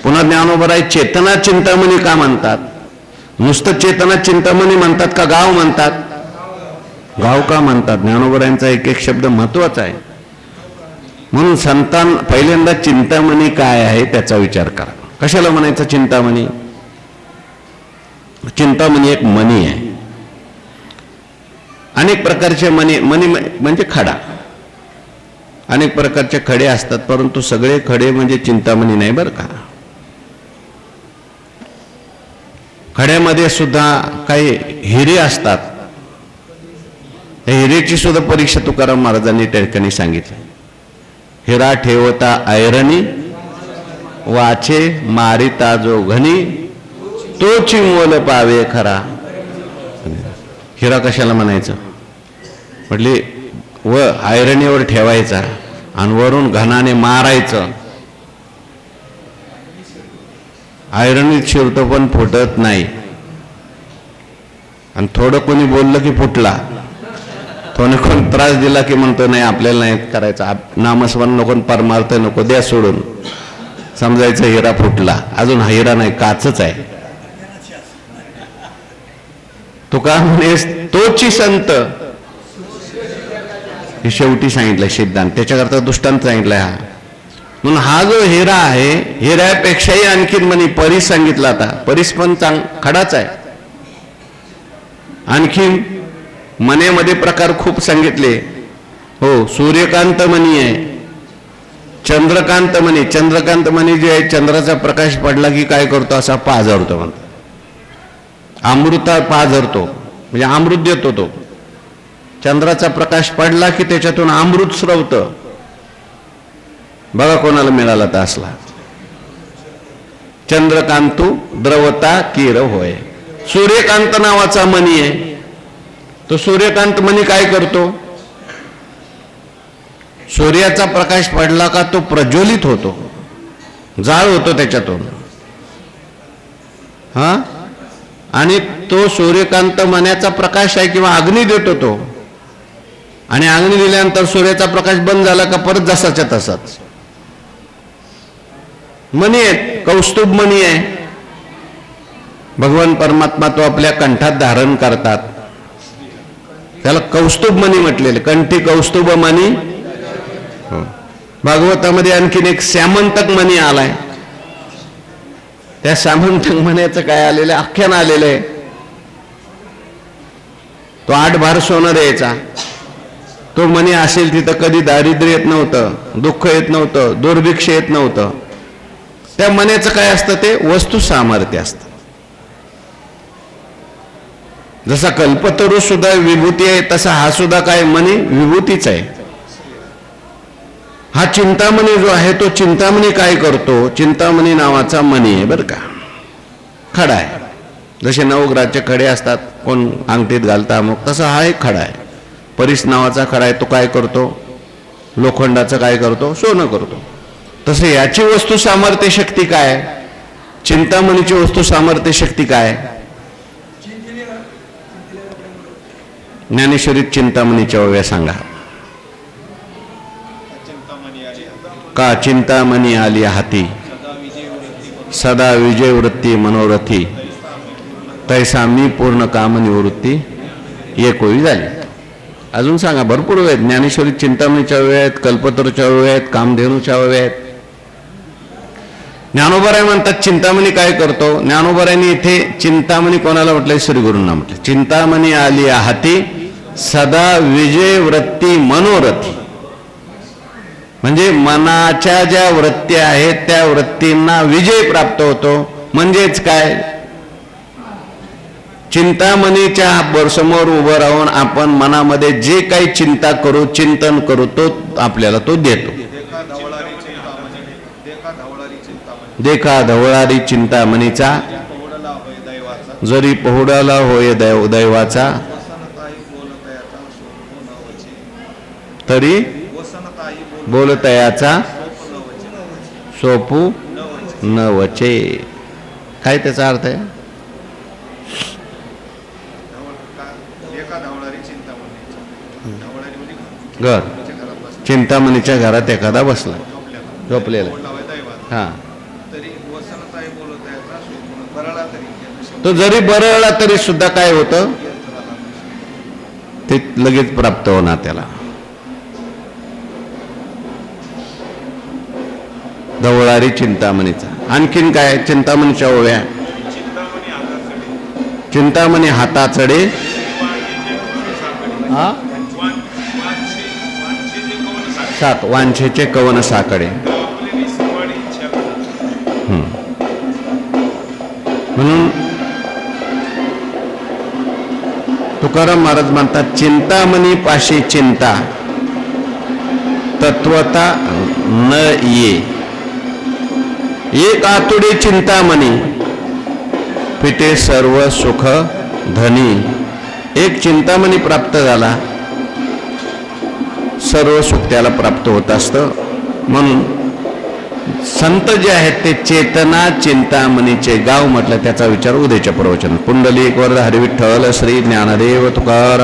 पुन्हा ज्ञानोबराय चेतना चिंतामणी का म्हणतात? नुसतं चेतना चिंतामणी म्हणतात का गाव म्हणतात? गाव का म्हणतात? ज्ञानोबरायांचा एक एक शब्द महत्वाचा आहे. म्हणून संतान पहिल्यांदा चिंतामणी काय आहे त्याचा विचार करा. कशाला म्हणायचं चिंतामणी? चिंतामणी एक मणी आहे. अनेक प्रकारचे मणी, मणी म्हणजे खडा. अनेक प्रकारचे खडे असतात, परंतु सगळे खडे म्हणजे चिंतामणी नाही बरं का. खड्यामध्ये सुद्धा काही हिरे असतात. हिरेची सुद्धा परीक्षा तुकाराम महाराजांनी त्या ठिकाणी सांगितली. हिरा ठेवता ऐरणी, वाचे मारिता जो घनी, तोची मोल पावे खरा. हिरा कशाला म्हणायचं? म्हटले व ऐरणीवर ठेवायचा आणि वरून घनाने मारायचं. ऐरणीत शिरतो पण फुटत नाही. आणि थोडं कोणी बोललं की फुटला, थोडं कोण त्रास दिला की म्हणतो नाही आपल्याला नाही करायचं, नामस्मरण नको, परमार्थ नको, द्या सोडून. समजायचं हिरा फुटला. अजून हा हिरा नाही, काचच आहे. तुका म्हणेस तोची संत, हे शेवटी सांगितलं सिद्धांत. त्याच्याकरता दृष्टांत सांगितलाय हा. म्हणून हा जो हिरा आहे, हिऱ्यापेक्षाही आणखीन म्हणे परीस सांगितला. आता परीस पण खडाच आहे. आणखीन मण्यामध्ये प्रकार खूप सांगितले. हो, सूर्यकांत मणी आहे, चंद्रकांत मणी. चंद्रकांत मणी जे आहे, चंद्राचा प्रकाश पडला की काय करतो? असा पाझरतो म्हणतो. अमृता पाझरतो म्हणजे अमृत देतो तो. चंद्राचा प्रकाश पडला की त्याच्यातून अमृत स्रवतं. बघा कोणाला मिळाला तर असला. चंद्रकांतू द्रवता किर होय. सूर्यकांत नावाचा मणी आहे. तो सूर्यकांत मणी काय करतो? सूर्याचा प्रकाश पडला का तो प्रज्वलित होतो, जाळ होतो त्याच्यातून. हा, आणि तो सूर्यकांत मण्याचा प्रकाश आहे किंवा अग्नी देतो तो. आणि अग्नी दिल्यानंतर सूर्याचा प्रकाश बंद झाला का परत जसाच्या तसाच. मणी आहेत, कौस्तुभ मणी आहे. भगवान परमात्मा तो आपल्या कंठात धारण करतात, त्याला कौस्तुभ मणी म्हटलेले. कंठी कौस्तुभ मणी. भागवतामध्ये आणखीन एक स्यामंतक मणी आलाय. त्या स्यामंतक मण्याचं काय आलेलं आहे? आख्यान आलेलं आहे. तो 8 भार सोनं द्यायचा. तो मणी असेल तिथं कधी दारिद्र्य येत नव्हतं, दुःख येत नव्हतं, दुर्भिक्ष येत नव्हतं. त्या मण्याचं काय असतं? ते वस्तू सामर्थ्य असतं. जसा कल्पतरू सुद्धा विभूती आहे, तसा हा सुद्धा काय मणी विभूतीच आहे. हा चिंतामणी जो आहे तो चिंतामणी काय करतो? चिंतामणी नावाचा मणी आहे बरं का, खडा आहे. जसे नवग्रहाचे खडे असतात, कोण अंगठीत घालता मग, तसा हा एक खडा आहे. परीस नावाचा खडा आहे. तो काय करतो? लोखंडाचं काय करतो? सोनं करतो. तसं याची वस्तू सामर्थ्य शक्ती काय? चिंतामणीची वस्तू सामर्थ्य शक्ती काय? ज्ञानेश्वरीत चिंतामणीच्या ओव्या सांगा. का चिंतामणी आली हाती, सदा विजय वृत्ती मनोरथी, तैसा मी पूर्ण काम निवृत्ती एक ओवी झाली. अजून सांगा, भरपूर वेळ. ज्ञानेश्वरीत चिंतामणीच्या ओव्या आहेत, कल्पतरूच्या ओव्या आहेत, कामधेनूच्या ओव्या आहेत. ज्ञानोबराय म्हणतात चिंतामणी काय करतो? ज्ञानोबरायांनी इथे चिंतामणी कोणाला म्हटलंय? श्री गुरूंना म्हटलं. चिंतामणी आली हाती, सदा विजय वृत्ती मनोरथी. म्हणजे मनाच्या ज्या वृत्ती आहेत त्या वृत्तींना विजय प्राप्त होतो. म्हणजेच काय? चिंतामणीच्या समोर उभं राहून आपण मनामध्ये जे काही चिंता करू, चिंतन करू, तो आपल्याला तो देतो. देखा धवळारी चिंतामणीचा, जरी पहुडाला होय दैवाचा, तरी बोलतयाचा सोपू न वचे. काय त्याचा अर्थ आहे? घर, चिंतामणीच्या घरात एखादा बसला, झोपलेला. हा, वसनताई बोलत आहे ना, शोधून बरळा तरी तो जरी बरळला तरी सुद्धा काय होतं ते लगेच प्राप्त होणार त्याला. ढवळारी चिंतामणीचा. आणखीन काय चिंतामणीच्या ओव्या? चिंतामणी हाताचडे सात वांछेचे कवन साकडे. म्हणून तुकाराम महाराज म्हणतात चिंतामणी पाशी चिंता तत्वता न ये. एक आतुडे चिंतामणी पिते सर्व सुख धनी. एक चिंतामणी प्राप्त झाला सर्व सुख त्याला प्राप्त होत असतं. म्हणून संत जे आहेत ते चेतना चिंतामणीचे गाव म्हटलं. त्याचा विचार उद्याच्या प्रवचन. पुंडलिक वरद हरिविठ्ठल श्री ज्ञानदेव तुकाराम.